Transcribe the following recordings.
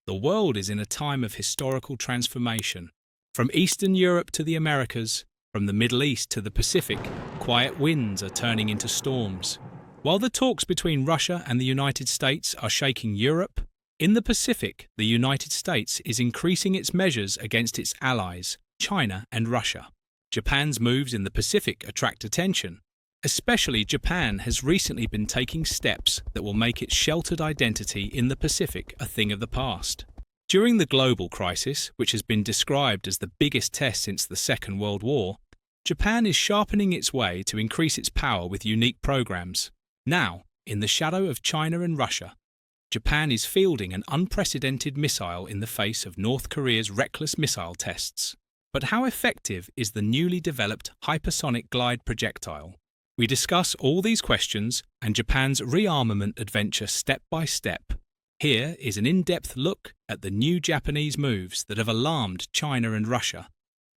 The world is in a time of historical transformation. From Eastern Europe to the Americas, from the Middle East to the Pacific, quiet winds are turning into storms. While the talks between Russia and the United States are shaking Europe, in the Pacific, the United States is increasing its measures against its allies, China and Russia. Japan's moves in the Pacific attract attention. Especially Japan has recently been taking steps that will make its sheltered identity in the Pacific a thing of the past. During the global crisis, which has been described as the biggest test since the Second World War, Japan is sharpening its way to increase its power with unique programs. Now, in the shadow of China and Russia, Japan is fielding an unprecedented missile in the face of North Korea's reckless missile tests. But how effective is the newly developed Hypersonic Glide Projectile? We discuss all these questions and Japan's rearmament adventure step by step. Here is an in-depth look at the new Japanese moves that have alarmed China and Russia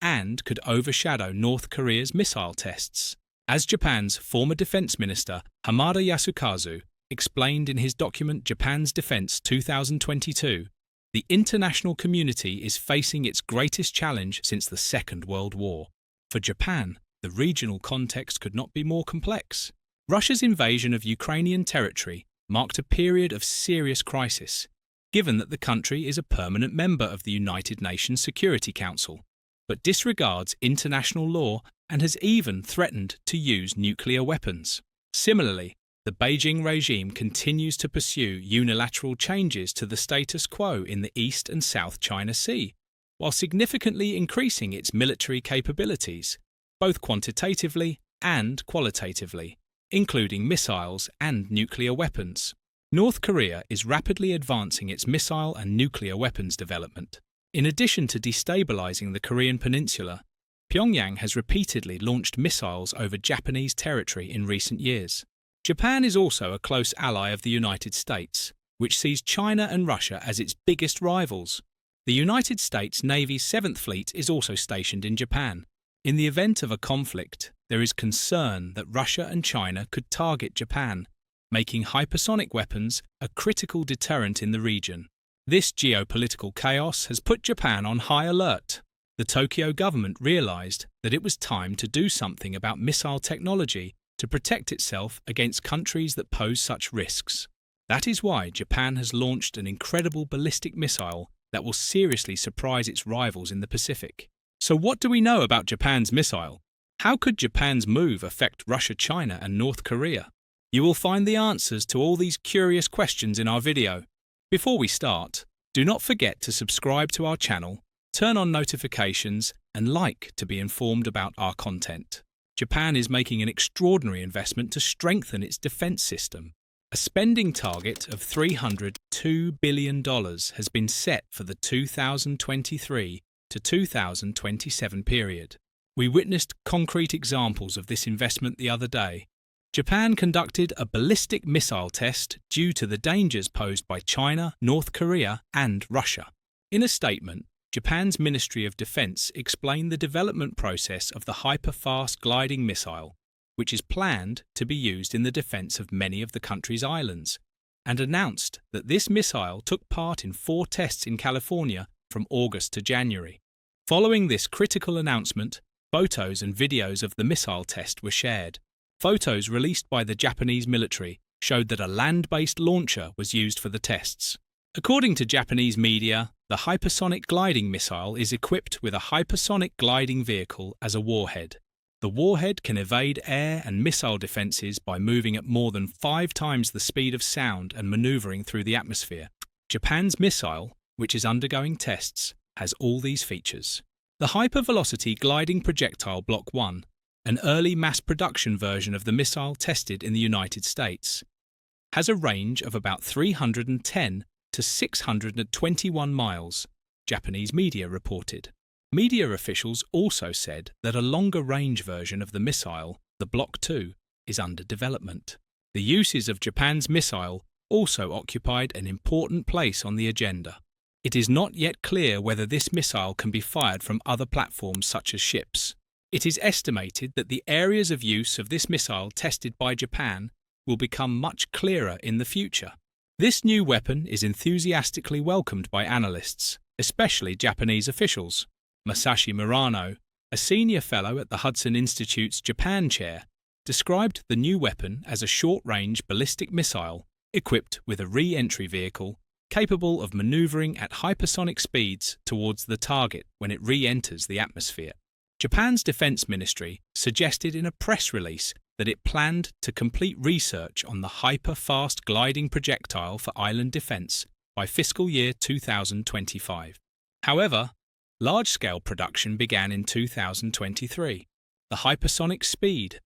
and could overshadow North Korea's missile tests. As Japan's former defense minister Hamada Yasukazu explained in his document Japan's Defense 2022, the international community is facing its greatest challenge since the Second World War. For Japan, the regional context could not be more complex. Russia's invasion of Ukrainian territory marked a period of serious crisis, given that the country is a permanent member of the United Nations Security Council, but disregards international law and has even threatened to use nuclear weapons. Similarly, the Beijing regime continues to pursue unilateral changes to the status quo in the East and South China Sea, while significantly increasing its military capabilities, both quantitatively and qualitatively, including missiles and nuclear weapons. North Korea is rapidly advancing its missile and nuclear weapons development. In addition to destabilizing the Korean Peninsula, Pyongyang has repeatedly launched missiles over Japanese territory in recent years. Japan is also a close ally of the United States, which sees China and Russia as its biggest rivals. The United States Navy's 7th Fleet is also stationed in Japan. In the event of a conflict, there is concern that Russia and China could target Japan, making hypersonic weapons a critical deterrent in the region. This geopolitical chaos has put Japan on high alert. The Tokyo government realized that it was time to do something about missile technology to protect itself against countries that pose such risks. That is why Japan has launched an incredible ballistic missile that will seriously surprise its rivals in the Pacific. So what do we know about Japan's missile? How could Japan's move affect Russia, China, and North Korea? You will find the answers to all these curious questions in our video. Before we start, do not forget to subscribe to our channel, turn on notifications, and like to be informed about our content. Japan is making an extraordinary investment to strengthen its defense system. A spending target of $302 billion has been set for the 2023 to 2027 period. We witnessed concrete examples of this investment the other day. Japan conducted a ballistic missile test due to the dangers posed by China, North Korea, and Russia. In a statement, Japan's Ministry of Defense explained the development process of the hyper-fast gliding missile, which is planned to be used in the defense of many of the country's islands, and announced that this missile took part in 4 tests in California from August to January. Following this critical announcement, photos and videos of the missile test were shared. Photos released by the Japanese military showed that a land-based launcher was used for the tests. According to Japanese media, the hypersonic gliding missile is equipped with a hypersonic gliding vehicle as a warhead. The warhead can evade air and missile defenses by moving at more than 5 times the speed of sound and maneuvering through the atmosphere. Japan's missile, which is undergoing tests, has all these features. The Velocity Gliding Projectile Block 1, an early mass production version of the missile tested in the United States, has a range of about 310 to 621 miles, Japanese media reported. Media officials also said that a longer-range version of the missile, the Block 2, is under development. The uses of Japan's missile also occupied an important place on the agenda. It is not yet clear whether this missile can be fired from other platforms such as ships. It is estimated that the areas of use of this missile tested by Japan will become much clearer in the future. This new weapon is enthusiastically welcomed by analysts, especially Japanese officials. Masashi Murano, a senior fellow at the Hudson Institute's Japan chair, described the new weapon as a short-range ballistic missile equipped with a re-entry vehicle capable of maneuvering at hypersonic speeds towards the target when it re-enters the atmosphere. Japan's defense ministry suggested in a press release that it planned to complete research on the hyper-fast gliding projectile for island defense by fiscal year 2025. However, large-scale production began in 2023. The hypersonic speed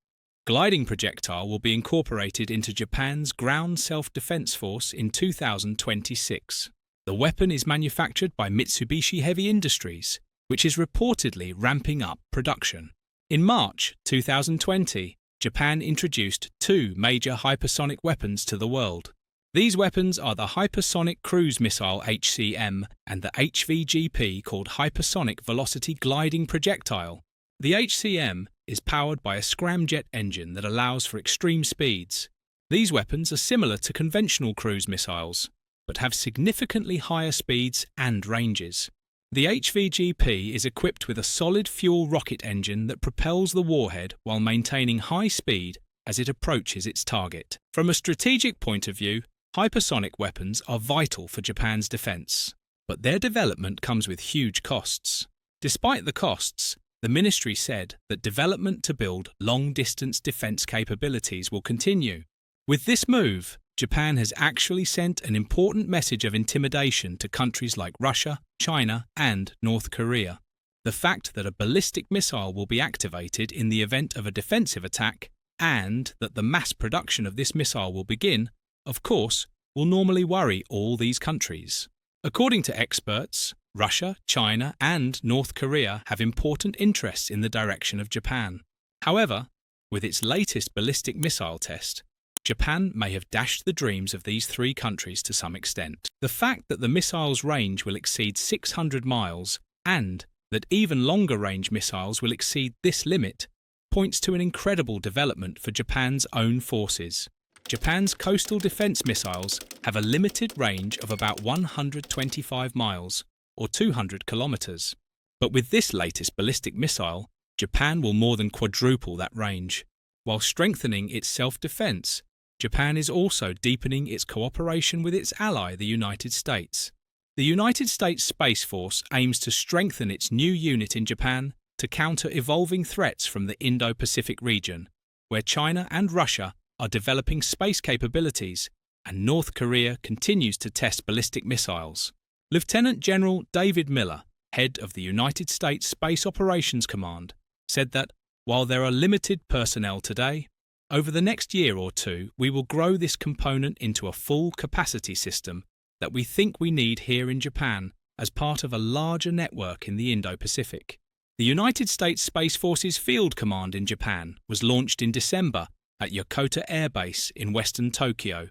gliding projectile will be incorporated into Japan's ground self-defense force in 2026. The weapon is manufactured by Mitsubishi Heavy Industries, which is reportedly ramping up production. In March 2020, Japan introduced two major hypersonic weapons to the world. These weapons are the Hypersonic Cruise Missile HCM and the HVGP called Hypersonic Velocity Gliding Projectile. The HCM is powered by a scramjet engine that allows for extreme speeds. These weapons are similar to conventional cruise missiles, but have significantly higher speeds and ranges. The HVGP is equipped with a solid fuel rocket engine that propels the warhead while maintaining high speed as it approaches its target. From a strategic point of view, hypersonic weapons are vital for Japan's defense, but their development comes with huge costs. Despite the costs, the ministry said that development to build long-distance defense capabilities will continue. With this move, Japan has actually sent an important message of intimidation to countries like Russia, China, and North Korea. The fact that a ballistic missile will be activated in the event of a defensive attack, and that the mass production of this missile will begin, of course, will normally worry all these countries. According to experts, Russia, China, and North Korea have important interests in the direction of Japan. However, with its latest ballistic missile test, Japan may have dashed the dreams of these three countries to some extent. The fact that the missile's range will exceed 600 miles and that even longer-range missiles will exceed this limit points to an incredible development for Japan's own forces. Japan's coastal defense missiles have a limited range of about 125 miles, or 200 kilometers. But with this latest ballistic missile, Japan will more than quadruple that range. While strengthening its self-defense, Japan is also deepening its cooperation with its ally, the United States. The United States Space Force aims to strengthen its new unit in Japan to counter evolving threats from the Indo-Pacific region, where China and Russia are developing space capabilities and North Korea continues to test ballistic missiles. Lieutenant General David Miller, head of the United States Space Operations Command, said that while there are limited personnel today, over the next year or two we will grow this component into a full capacity system that we think we need here in Japan as part of a larger network in the Indo-Pacific. The United States Space Force's Field Command in Japan was launched in December at Yokota Air Base in western Tokyo,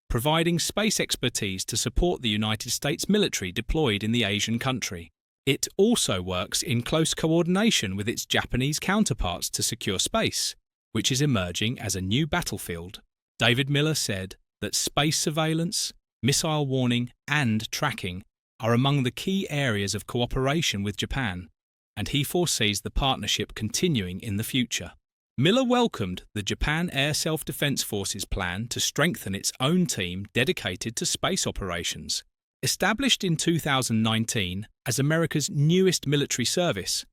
providing space expertise to support the United States military deployed in the Asian country. It also works in close coordination with its Japanese counterparts to secure space, which is emerging as a new battlefield. David Miller said that space surveillance, missile warning, and tracking are among the key areas of cooperation with Japan, and he foresees the partnership continuing in the future. Miller welcomed the Japan Air Self-Defense Force's plan to strengthen its own team dedicated to space operations. Established in 2019 as America's newest military service,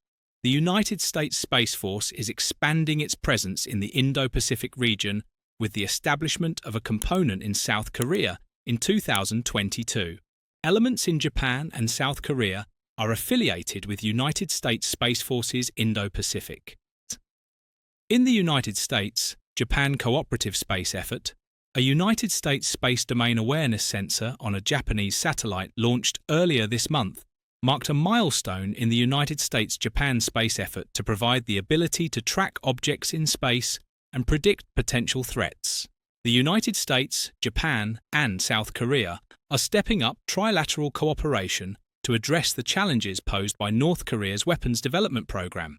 the United States Space Force is expanding its presence in the Indo-Pacific region with the establishment of a component in South Korea in 2022. Elements in Japan and South Korea are affiliated with United States Space Force's Indo-Pacific. In the United States, Japan Cooperative Space Effort, a United States Space Domain Awareness sensor on a Japanese satellite launched earlier this month, marked a milestone in the United States-Japan space effort to provide the ability to track objects in space and predict potential threats. The United States, Japan, and South Korea are stepping up trilateral cooperation to address the challenges posed by North Korea's weapons development program.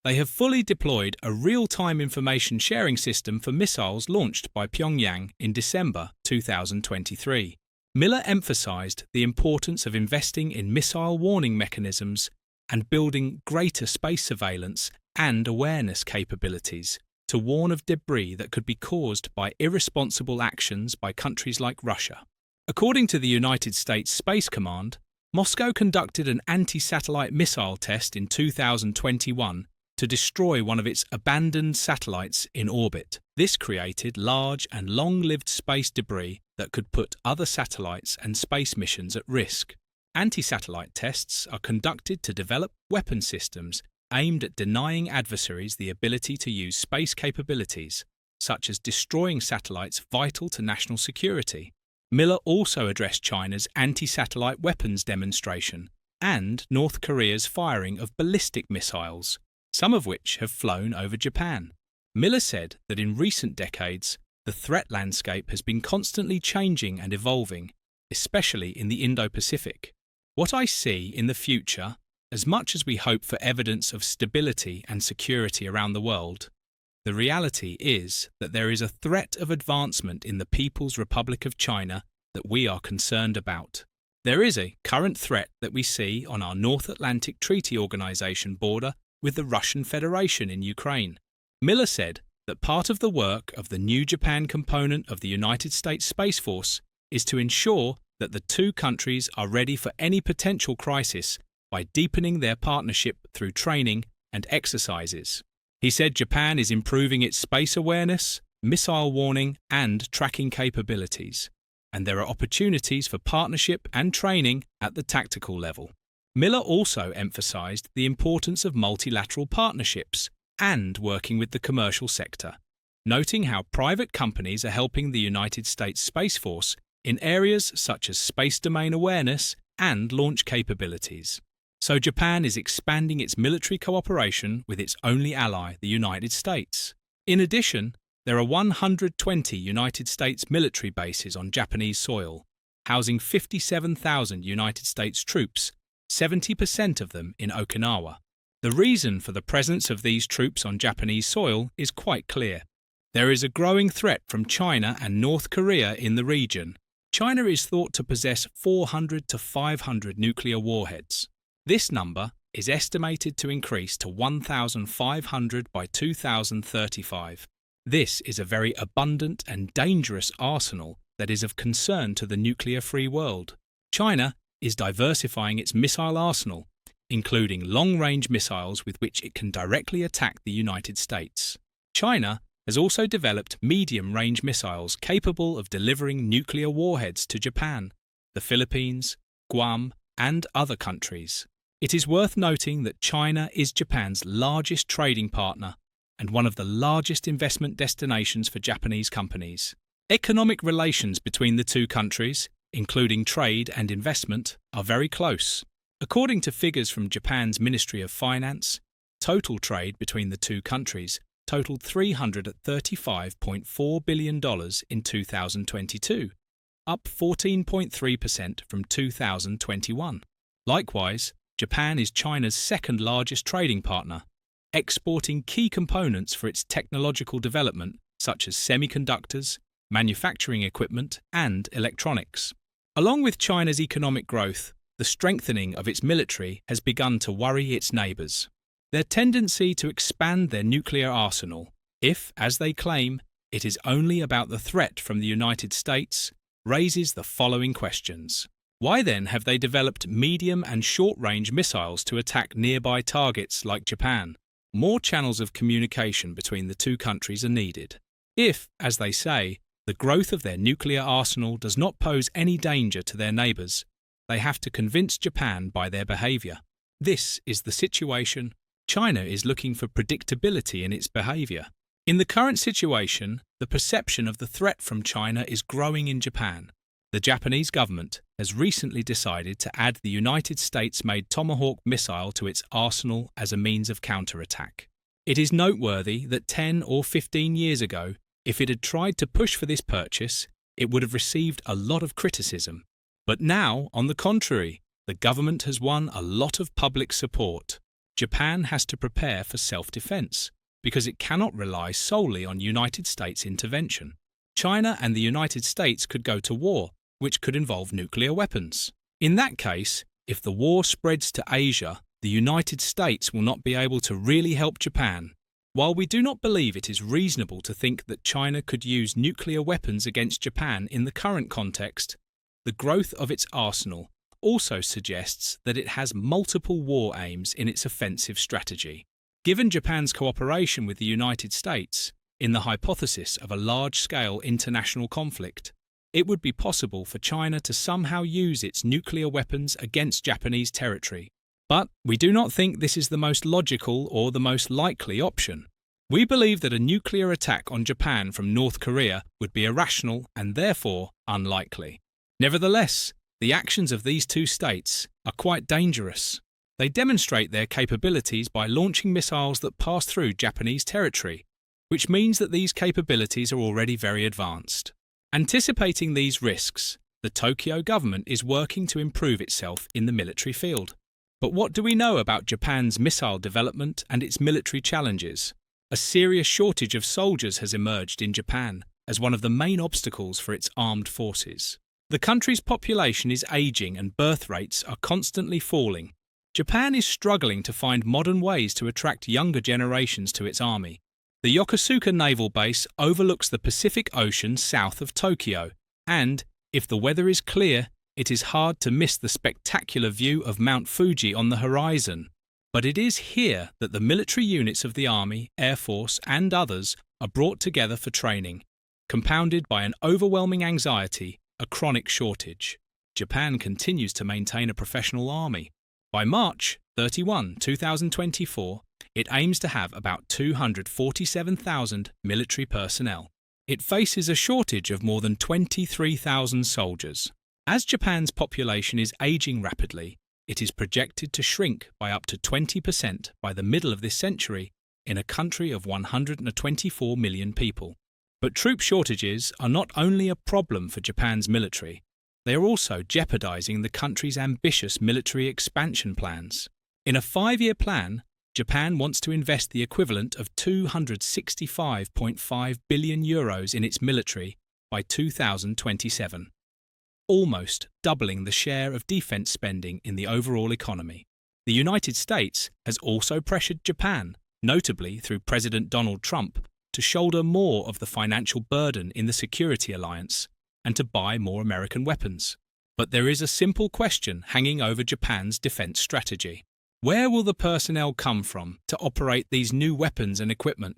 They have fully deployed a real-time information sharing system for missiles launched by Pyongyang in December 2023. Miller emphasized the importance of investing in missile warning mechanisms and building greater space surveillance and awareness capabilities to warn of debris that could be caused by irresponsible actions by countries like Russia. According to the United States Space Command, Moscow conducted an anti-satellite missile test in 2021 to destroy one of its abandoned satellites in orbit. This created large and long-lived space debris that could put other satellites and space missions at risk. Anti-satellite tests are conducted to develop weapon systems aimed at denying adversaries the ability to use space capabilities, such as destroying satellites vital to national security. Miller also addressed China's anti-satellite weapons demonstration and North Korea's firing of ballistic missiles, some of which have flown over Japan. Miller said that in recent decades, the threat landscape has been constantly changing and evolving, especially in the Indo-Pacific. What I see in the future, as much as we hope for evidence of stability and security around the world, the reality is that there is a threat of advancement in the People's Republic of China that we are concerned about. There is a current threat that we see on our North Atlantic Treaty Organization border with the Russian Federation in Ukraine. Miller said that part of the work of the New Japan component of the United States Space Force is to ensure that the two countries are ready for any potential crisis by deepening their partnership through training and exercises. He said Japan is improving its space awareness, missile warning, and tracking capabilities, and there are opportunities for partnership and training at the tactical level. Miller also emphasized the importance of multilateral partnerships and working with the commercial sector, noting how private companies are helping the United States Space Force in areas such as space domain awareness and launch capabilities. So Japan is expanding its military cooperation with its only ally, the United States. In addition, there are 120 United States military bases on Japanese soil, housing 57,000 United States troops, 70% of them in Okinawa. The reason for the presence of these troops on Japanese soil is quite clear. There is a growing threat from China and North Korea in the region. China is thought to possess 400 to 500 nuclear warheads. This number is estimated to increase to 1,500 by 2035. This is a very abundant and dangerous arsenal that is of concern to the nuclear-free world. China is diversifying its missile arsenal, including long-range missiles with which it can directly attack the United States. China has also developed medium-range missiles capable of delivering nuclear warheads to Japan, the Philippines, Guam, and other countries. It is worth noting that China is Japan's largest trading partner and one of the largest investment destinations for Japanese companies. Economic relations between the two countries, including trade and investment, are very close. According to figures from Japan's Ministry of Finance, total trade between the two countries totaled $335.4 billion in 2022, up 14.3% from 2021. Likewise, Japan is China's second largest trading partner, exporting key components for its technological development such as semiconductors, manufacturing equipment, and electronics. Along with China's economic growth, the strengthening of its military has begun to worry its neighbours. Their tendency to expand their nuclear arsenal, if, as they claim, it is only about the threat from the United States, raises the following questions. Why then have they developed medium and short-range missiles to attack nearby targets like Japan? More channels of communication between the two countries are needed. If, as they say, the growth of their nuclear arsenal does not pose any danger to their neighbours, they have to convince Japan by their behaviour. This is the situation. China is looking for predictability in its behaviour. In the current situation, the perception of the threat from China is growing in Japan. The Japanese government has recently decided to add the United States-made Tomahawk missile to its arsenal as a means of counterattack. It is noteworthy that 10 or 15 years ago, if it had tried to push for this purchase, it would have received a lot of criticism. But now, on the contrary, the government has won a lot of public support. Japan has to prepare for self-defense, because it cannot rely solely on United States intervention. China and the United States could go to war, which could involve nuclear weapons. In that case, if the war spreads to Asia, the United States will not be able to really help Japan. While we do not believe it is reasonable to think that China could use nuclear weapons against Japan in the current context, the growth of its arsenal also suggests that it has multiple war aims in its offensive strategy. Given Japan's cooperation with the United States in the hypothesis of a large-scale international conflict, it would be possible for China to somehow use its nuclear weapons against Japanese territory. But we do not think this is the most logical or the most likely option. We believe that a nuclear attack on Japan from North Korea would be irrational and therefore unlikely. Nevertheless, the actions of these two states are quite dangerous. They demonstrate their capabilities by launching missiles that pass through Japanese territory, which means that these capabilities are already very advanced. Anticipating these risks, the Tokyo government is working to improve itself in the military field. But what do we know about Japan's missile development and its military challenges? A serious shortage of soldiers has emerged in Japan as one of the main obstacles for its armed forces. The country's population is aging and birth rates are constantly falling. Japan is struggling to find modern ways to attract younger generations to its army. The Yokosuka Naval Base overlooks the Pacific Ocean south of Tokyo, and, if the weather is clear, it is hard to miss the spectacular view of Mount Fuji on the horizon. But it is here that the military units of the Army, Air Force, and others are brought together for training, compounded by an overwhelming anxiety, a chronic shortage. Japan continues to maintain a professional army. By March 31, 2024, it aims to have about 247,000 military personnel. It faces a shortage of more than 23,000 soldiers. As Japan's population is aging rapidly, it is projected to shrink by up to 20% by the middle of this century in a country of 124 million people. But troop shortages are not only a problem for Japan's military, they are also jeopardizing the country's ambitious military expansion plans. In a 5-year plan, Japan wants to invest the equivalent of €265.5 billion in its military by 2027, almost doubling the share of defense spending in the overall economy. The United States has also pressured Japan, notably through President Donald Trump, to shoulder more of the financial burden in the security alliance and to buy more American weapons. But there is a simple question hanging over Japan's defense strategy. Where will the personnel come from to operate these new weapons and equipment?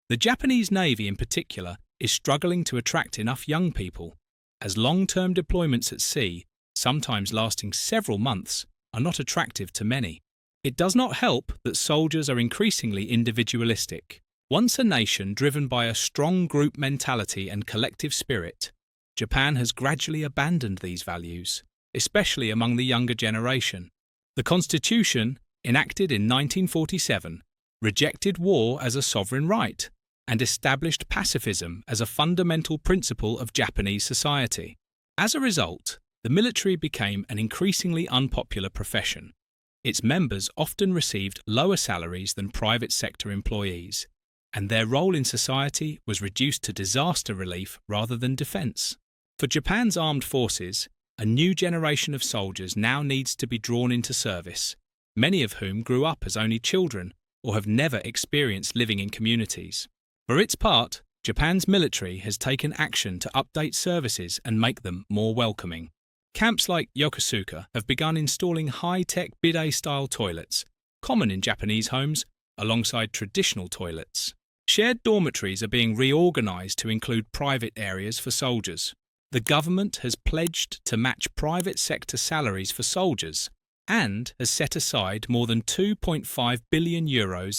The Japanese Navy in particular is struggling to attract enough young people, as long-term deployments at sea, sometimes lasting several months, are not attractive to many. It does not help that soldiers are increasingly individualistic. Once a nation driven by a strong group mentality and collective spirit, Japan has gradually abandoned these values, especially among the younger generation. The Constitution, enacted in 1947, rejected war as a sovereign right and established pacifism as a fundamental principle of Japanese society. As a result, the military became an increasingly unpopular profession. Its members often received lower salaries than private sector employees, and their role in society was reduced to disaster relief rather than defense. For Japan's armed forces, a new generation of soldiers now needs to be drawn into service, many of whom grew up as only children or have never experienced living in communities. For its part, Japan's military has taken action to update services and make them more welcoming. Camps like Yokosuka have begun installing high-tech bidet-style toilets, common in Japanese homes, alongside traditional toilets. Shared dormitories are being reorganized to include private areas for soldiers. The government has pledged to match private sector salaries for soldiers and has set aside more than €2.5 billion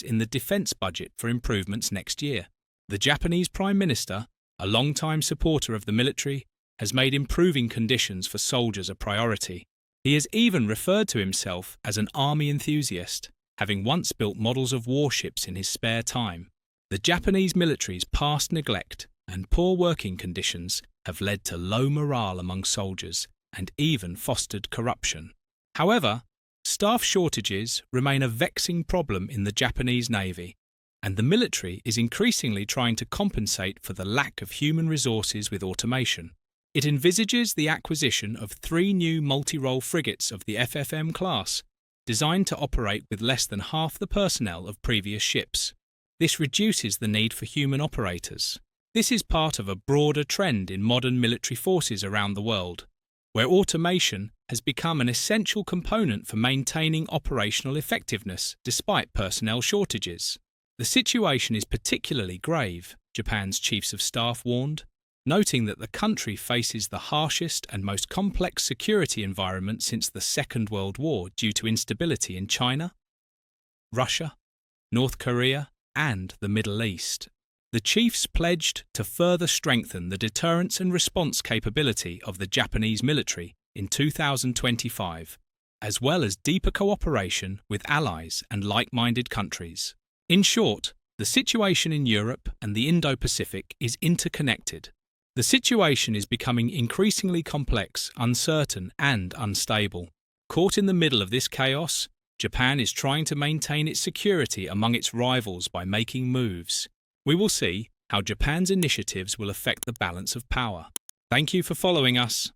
in the defence budget for improvements next year. The Japanese Prime Minister, a long-time supporter of the military, has made improving conditions for soldiers a priority. He has even referred to himself as an army enthusiast, having once built models of warships in his spare time. The Japanese military's past neglect and poor working conditions have led to low morale among soldiers and even fostered corruption. However, staff shortages remain a vexing problem in the Japanese Navy, and the military is increasingly trying to compensate for the lack of human resources with automation. It envisages the acquisition of 3 new multi-role frigates of the FFM class, designed to operate with less than half the personnel of previous ships. This reduces the need for human operators. This is part of a broader trend in modern military forces around the world, where automation has become an essential component for maintaining operational effectiveness despite personnel shortages. The situation is particularly grave, Japan's chiefs of staff warned, noting that the country faces the harshest and most complex security environment since the Second World War due to instability in China, Russia, North Korea, and the Middle East. The chiefs pledged to further strengthen the deterrence and response capability of the Japanese military in 2025, as well as deeper cooperation with allies and like-minded countries. In short, the situation in Europe and the Indo-Pacific is interconnected. The situation is becoming increasingly complex, uncertain, and unstable. Caught in the middle of this chaos, Japan is trying to maintain its security among its rivals by making moves. We will see how Japan's initiatives will affect the balance of power. Thank you for following us.